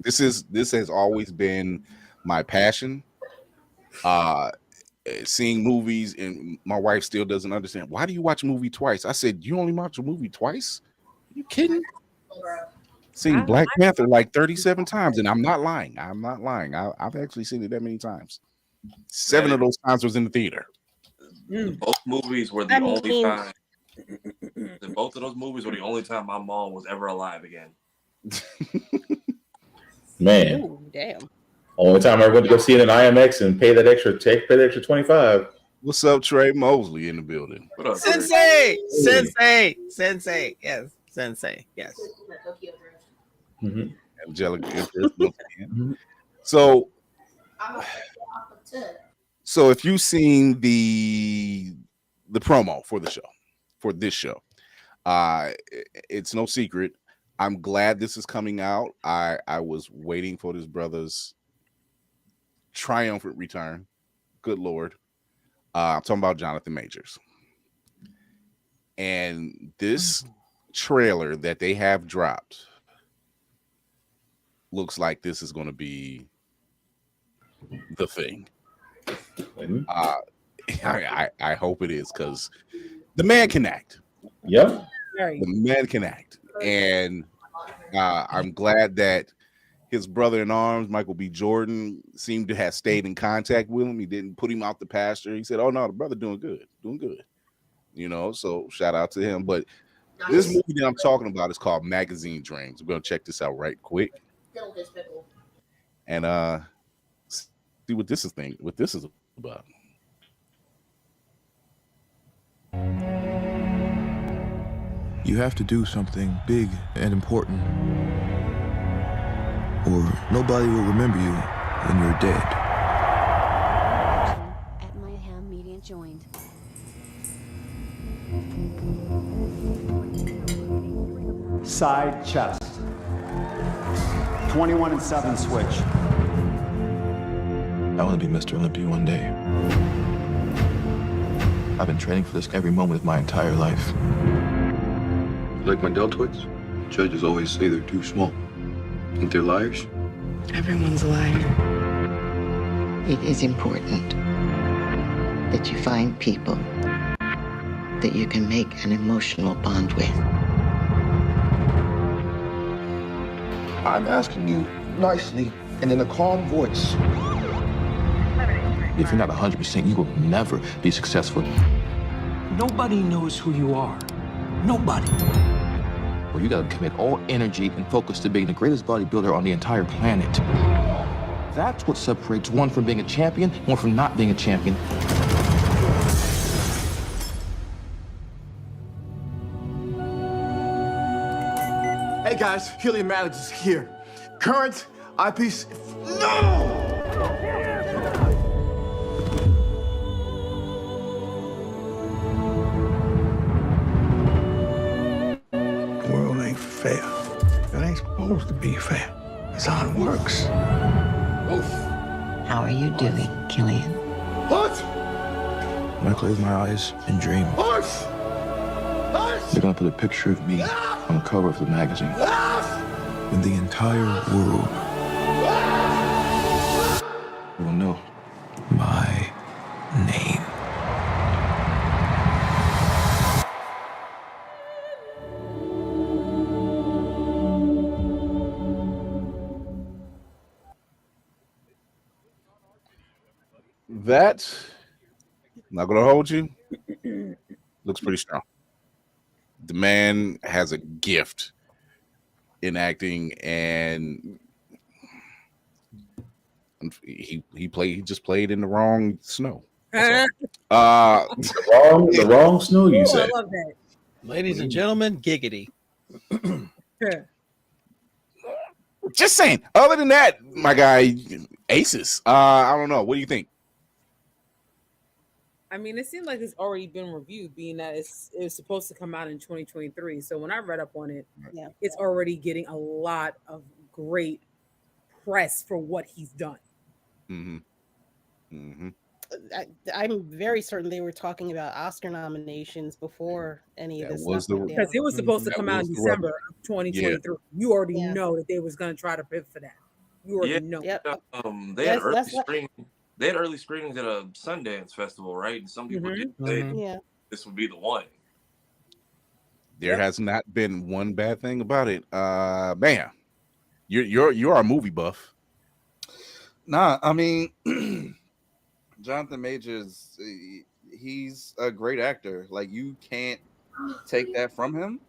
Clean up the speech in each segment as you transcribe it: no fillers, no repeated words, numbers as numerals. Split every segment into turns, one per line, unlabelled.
This has always been my passion. Uh, seeing movies, and my wife still doesn't understand. Why do you watch a movie twice? I said, you only watch a movie twice? Are you kidding? Seen Black Panther like 37 times, and I'm not lying. I'm not lying. I've actually seen it that many times. 7 of those times was in the theater.
Both movies were the only time. Both of those movies were the only time my mom was ever alive again.
Man.
Ooh, damn.
Only time I went to go see it in IMAX and pay that extra $25.
What's up, Trey Mosley in the building?
What up,
Sensei, yes, Sensei, yes.
Mm-hmm.
Angelic interest. So if you've seen the promo for this show, it's no secret. I'm glad this is coming out. I was waiting for this brother's triumphant return. Good Lord. I'm talking about Jonathan Majors. And this trailer that they have dropped looks like this is going to be the thing. I hope it is, because the man can act.
Yeah.
The man can act. And I'm glad that his brother in arms, Michael B. Jordan, seemed to have stayed in contact with him. He didn't put him out the pasture. He said, oh, no, the brother doing good. You know, so shout out to him. But this movie that I'm talking about is called Magazine Dreams. We're going to check this out right quick. And see what this is about.
You have to do something big and important, or nobody will remember you when you're dead.
At my ham media joined.
Side chest. 21-7 switch.
I want to be Mr. Olympia one day. I've been training for this every moment of my entire life.
Like my deltoids, judges always say they're too small. Aren't they liars?
Everyone's a liar. It is important that you find people that you can make an emotional bond with.
I'm asking you nicely and in a calm voice.
If you're not 100%, you will never be successful.
Nobody knows who you are. Nobody.
Well, you gotta commit all energy and focus to being the greatest bodybuilder on the entire planet. That's what separates one from being a champion, one from not being a champion.
Hey guys, helium Maddox is here. Current eyepiece. No!
The world ain't fair. It ain't supposed to be fair. That's how it works.
Oof. How are you doing, Killian?
What?
When I close my eyes and dream,
Horse!
they're gonna put a picture of me on the cover of the magazine. And the entire world will know my name.
That, I'm not gonna hold you, looks pretty strong. The man has a gift in acting, and he just played in the wrong snow.
The wrong snow, you say?
I love that. Ladies and gentlemen, giggity.
Just saying. Other than that, my guy, aces. I don't know. What do you think?
I mean, it seems like it's already been reviewed, being that it's supposed to come out in 2023. So when I read up on it, it's already getting a lot of great press for what he's done.
I'm very certain they were talking about Oscar nominations before any of this stuff went
because it was supposed to come out in December of 2023. You already know that they was going to try to bid for that. You already know.
Yep.
They had They had early screenings at a Sundance festival, right? And some people did say this would be the one.
There has not been one bad thing about it. Man, you're a movie buff.
Nah, I mean, Jonathan Majors, he's a great actor. Like, you can't take that from him.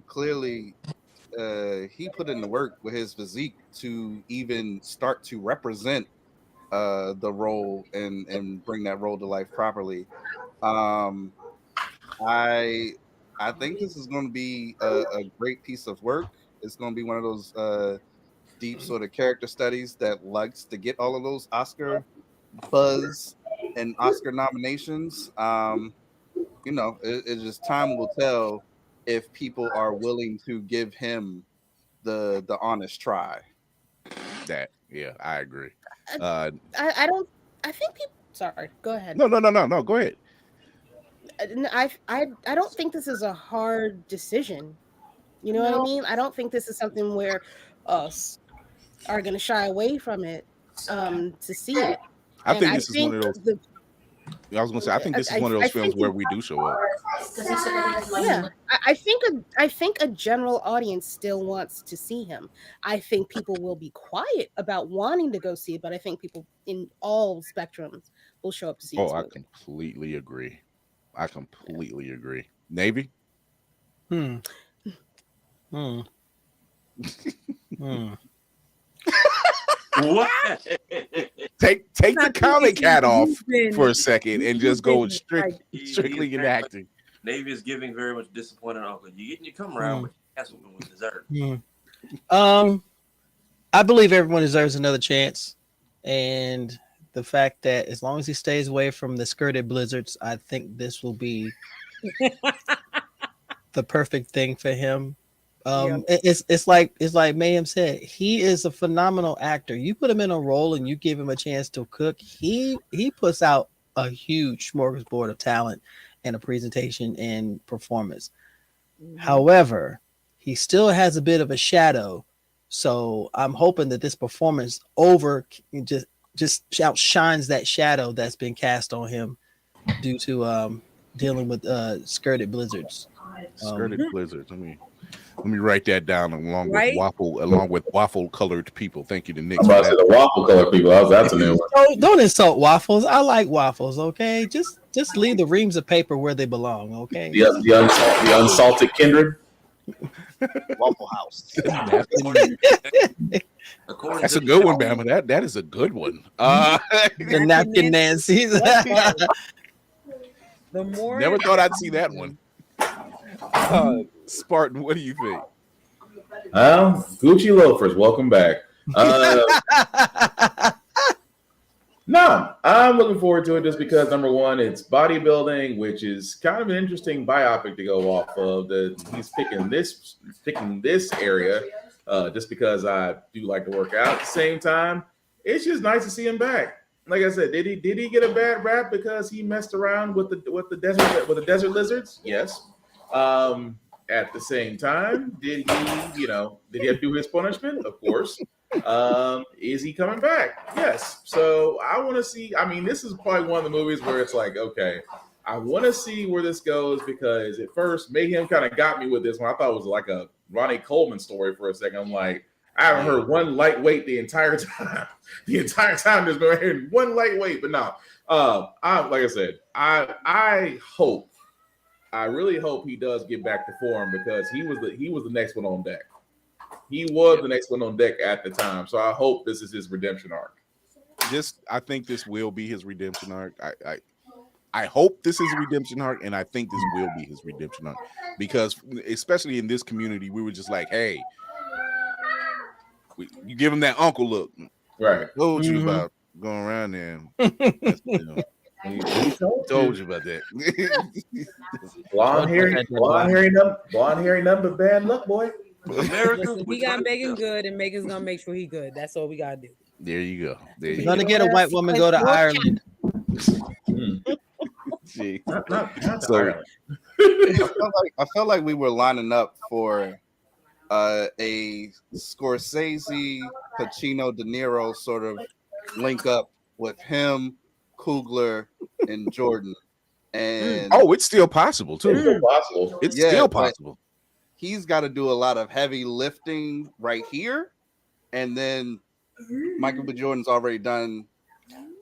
Clearly, he put in the work with his physique to even start to represent the role and bring that role to life properly. I think this is going to be a great piece of work. It's going to be one of those deep sort of character studies that likes to get all of those Oscar buzz and Oscar nominations. You know, it's just time will tell if people are willing to give him the honest try.
That, yeah, I agree.
I think people. Sorry, go ahead.
No. Go ahead.
I don't think this is a hard decision. You know what I mean? I don't think this is something where us are going to shy away from it to see it.
I think this is one of those. I was going to say, I think this is one of those films where we do show up.
Yeah, I think a general audience still wants to see him. I think people will be quiet about wanting to go see it, but I think people in all spectrums will show up to see it.
I completely agree. Navy?
What?
Take the comic hat off for a second and just go strictly in acting.
Navy is giving very much disappointed uncle. You getting your come around, but that's what we deserve.
I believe everyone deserves another chance, and the fact that as long as he stays away from the skirted blizzards, I think this will be the perfect thing for him. It's like Mayhem said, he is a phenomenal actor. You put him in a role and you give him a chance to cook, he puts out a huge smorgasbord of talent and a presentation and performance. However, he still has a bit of a shadow, so I'm hoping that this performance just outshines that shadow that's been cast on him due to dealing with skirted blizzards.
Skirted blizzards. Let me write that down along with waffle colored people. Thank you to Nick.
I'm about to say the waffle colored people. That's a new one.
Don't insult waffles. I like waffles. Okay, just leave the reams of paper where they belong. Okay.
The unsalted kindred.
Waffle House.
That's a good one, Bama. That is a good one.
The napkin Nancy's.
Never thought I'd see that one. Spartan, what do you think?
Gucci loafers, welcome back. No, I'm looking forward to it just because number one, it's bodybuilding, which is kind of an interesting biopic to go off of. He's picking this area just because I do like to work out. At the same time, it's just nice to see him back. Like I said, did he get a bad rap because he messed around with the desert lizards? Yes. At the same time, did he have to do his punishment? Of course. Is he coming back? Yes. So I want to see. I mean, this is probably one of the movies where it's like, okay, I want to see where this goes because at first, Mayhem kind of got me with this one. I thought it was like a Ronnie Coleman story for a second. I'm like, I haven't heard one lightweight the entire time. The entire time there's been hearing one lightweight, but no. Like I said, I really hope he does get back to form because he was the next one on deck. He was the next one on deck at the time. So I hope this is his redemption arc.
I think this will be his redemption arc. I hope this is a redemption arc, and I think this will be his redemption arc. Because especially in this community, we were just like, hey, you give him that uncle look.
Right.
Told you about going around there. He told you about that.
Blonde hairy number, bad luck, boy.
Listen, we got Megan good, and Megan's gonna make sure he good. That's all we gotta do.
There you go.
You're gonna get a white woman go to Ireland.
Gee. So I felt like we were lining up for a Scorsese Pacino, De Niro sort of link up with him, Coogler, and Jordan. And
it's still possible too.
It's still possible.
It's still possible.
He's got to do a lot of heavy lifting right here, and then Michael B. Jordan's already done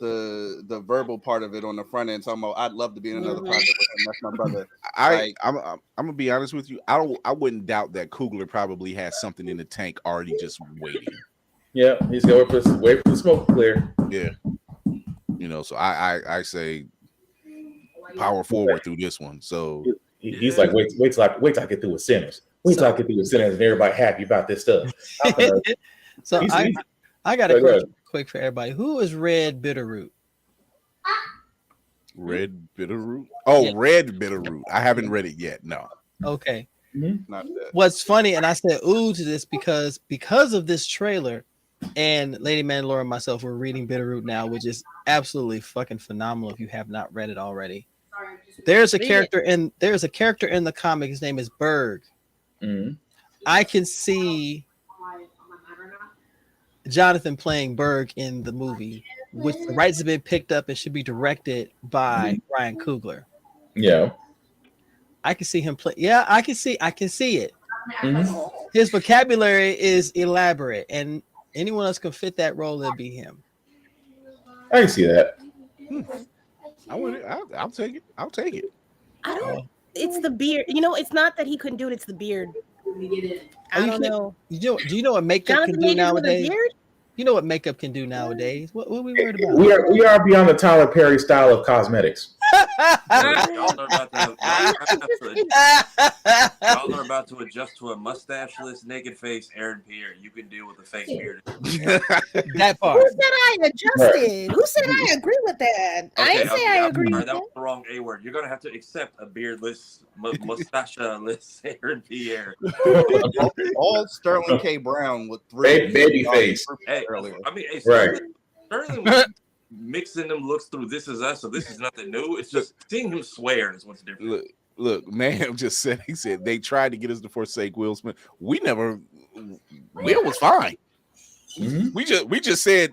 the verbal part of it on the front end. Talking about, I'd love to be in another project with him. That's my brother.
I'm gonna be honest with you. I wouldn't doubt that Coogler probably has something in the tank already just waiting.
Yeah, he's going to wait for the smoke to clear.
Yeah, so I say power forward through this one. So
he's like, wait till I get through with Sinners. Wait till I get through with Sinners and everybody happy about this stuff.
So I got a question quick for everybody. Who is Red Bitterroot?
Red Bitterroot? Oh, yeah. Red Bitterroot. I haven't read it yet. No.
Okay.
Not that.
What's funny, and I said ooh to this because of this trailer, and Lady Mandalore and myself were reading Bitterroot now, which is absolutely fucking phenomenal if you have not read it already. There's a character in the comic. His name is Berg.
Mm-hmm.
I can see Jonathan playing Berg in the movie, which the rights have been picked up and should be directed by Ryan Coogler.
Yeah.
I can see him play. Yeah, I can see it.
Mm-hmm.
His vocabulary is elaborate, and anyone else can fit that role, it'd be him.
I can see that.
I'll take it. I'll take it.
I don't. It's the beard. It's not that he couldn't do it. It's the beard. I don't know.
Do you know what makeup
Jonathan
can do nowadays?
Beard?
You know what makeup can do nowadays? What are we worried about?
We are beyond the Tyler Perry style of cosmetics.
Y'all are about to adjust to a mustache-less, naked face, Aaron Pierre. You can deal with a fake beard.
That part.
Who said I adjusted? Who said I agree with that? I didn't say I agree.
That was the wrong A word. You're gonna have to accept a beardless, mustache-less Aaron Pierre.
All Sterling K. Brown with three
baby face.
Earlier. I mean,
right.
Sterling mixing them looks through This Is Us, so this is nothing new. It's just seeing him swear is what's different.
Look, man just said, he said they tried to get us to forsake Will Smith. Will was fine.
Mm-hmm.
We just said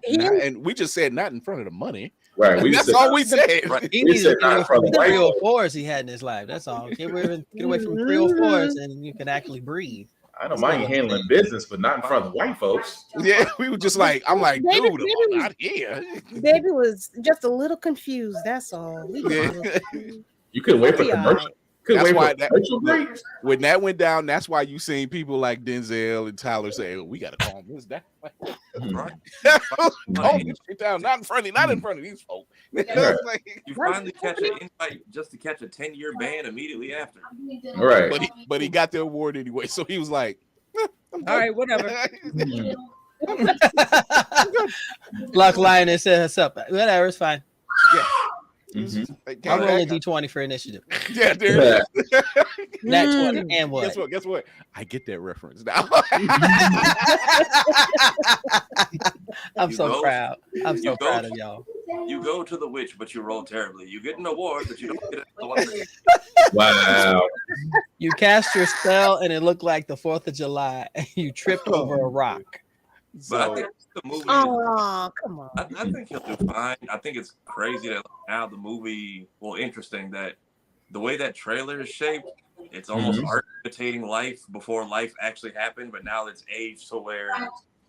not in front of the money.
Right.
That's all we said.
Right. He needs to get away from the 304s he had in his life. That's all. Get away from 304s and you can actually breathe.
I don't mind handling business, but not in front of the white folks.
Yeah, we were just like, I'm like,
Baby,
dude, I'm not here.
Baby was just a little confused. That's all.
You couldn't wait for commercial.
When that went down, that's why you seen people like Denzel and Tyler say, we gotta calm this down. Calm this shit down, not in front of these folks.
You finally catch an invite just to catch a 10-year ban immediately after.
All right.
But he got the award anyway, so he was like,
all right, whatever.
Black Lioness set us up. Whatever, it's fine.
Yeah.
Mm-hmm. I'm rolling D20 for initiative.
Yeah, there it is.
That 20 and what?
Guess what? I get that reference now.
I'm so proud. I'm so proud of y'all.
You go to the witch, but you roll terribly. You get an award, but you don't get it.
Wow.
You cast your spell, and it looked like the 4th of July, and you tripped over a rock.
But I think the movie.
Oh, come on!
I think he'll do fine. I think it's crazy that now the movie. Well, interesting that the way that trailer is shaped, it's almost art imitating life before life actually happened. But now it's aged to where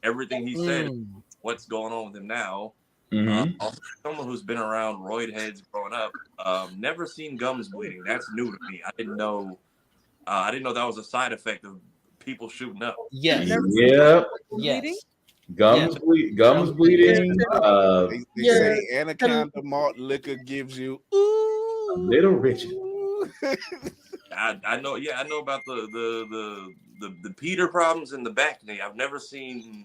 everything he said, what's going on with him now. Someone who's been around roid heads growing up, never seen gums bleeding. That's new to me. I didn't know that was a side effect of people shooting up.
Yes.
Yep.
Yes.
Gums bleeding.
They say anaconda malt liquor gives you
a little Richard.
I know. Yeah, I know about the Peter problems in the back knee. I've never seen.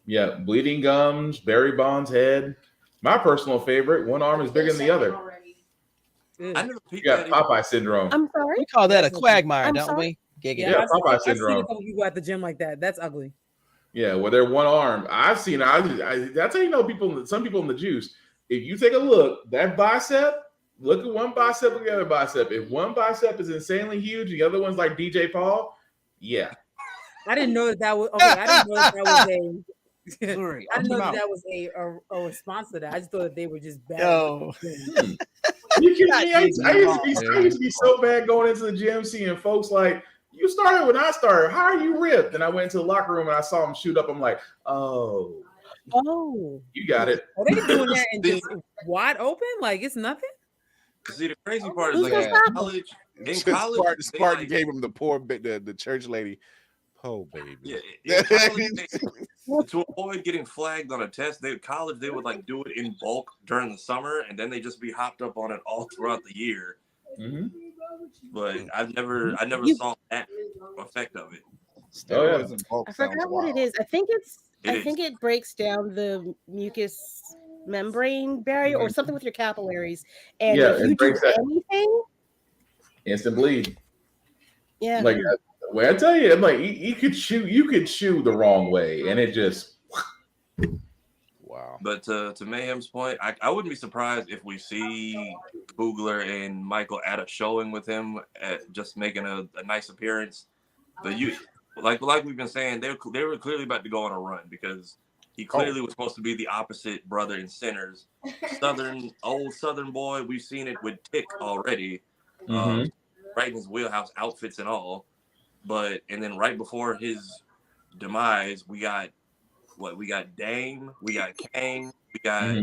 Yeah, bleeding gums, Barry Bonds' head. My personal favorite. One arm is bigger than the other.
I never
you got Popeye syndrome.
I'm sorry.
We call that a quagmire, don't we?
Yeah, Popeye syndrome.
I've seen people at the gym like that. That's ugly.
Yeah, well, they're one arm. I've seen. That's how you know people. Some people in the juice. If you take a look, that bicep. Look at one bicep, look at the other bicep. If one bicep is insanely huge, the other one's like DJ Paul. Yeah.
I didn't know that was. Okay, I didn't know that was a.
Sorry,
I didn't know
I'm
that,
out.
that was a response to that. I just thought that they were just bad.
Yo.
You kidding me? I used to be so bad going into the gym, seeing folks like, you started when I started. How are you ripped? And I went into the locker room and I saw him shoot up. I'm like, oh, you got it.
Are they doing that and just wide open? Like it's nothing?
See, the crazy part is like in college,
Spartan gave him the poor bit, the church lady. Oh, baby.
Yeah, in college, to avoid getting flagged on a test, college they would like do it in bulk during the summer, and then they just be hopped up on it all throughout the year.
Mm-hmm.
But I never saw that effect of it.
Steroids
in bulk
I forgot what it is. I think it breaks down the mucus membrane barrier or something with your capillaries, and if you do anything,
instant bleed.
Yeah.
Like I tell you, I'm like you could chew the wrong way, and it just
wow.
But to Mayhem's point, I wouldn't be surprised if we see Coogler and Michael at a showing with him, at just making a nice appearance. But you, like we've been saying, they were clearly about to go on a run because he clearly was supposed to be the opposite brother in Sinners. Old Southern boy. We've seen it with Tick already, right in his wheelhouse, outfits and all. And then right before his demise, we got Dame, we got Kang, we got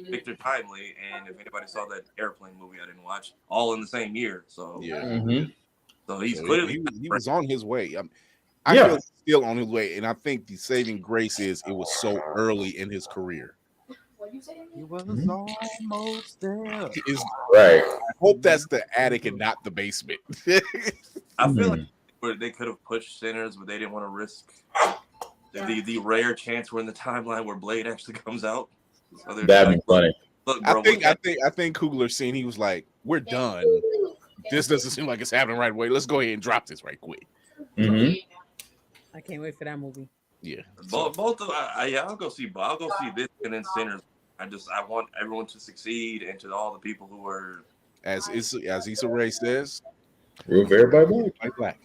Victor Timely, and if anybody saw that Airplane movie I didn't watch, all in the same year. So so he's clearly
he was on his way. I feel he's still on his way, and I think the saving grace is it was so early in his career.
He was almost there.
Right.
I hope that's the attic and not the basement.
I feel like they could have pushed Sinners, but they didn't want to risk the rare chance we're in the timeline where Blade actually comes out. So
that'd be funny.
Look, bro,
I think Coogler seen, he was like, we're done. This doesn't seem like it's happening right away. Let's go ahead and drop this right quick.
I can't wait for that movie.
Yeah.
Both of I'll go see this and then Sinners. I want everyone to succeed, and to all the people who are
as Issa Rae says,
root for everybody
black.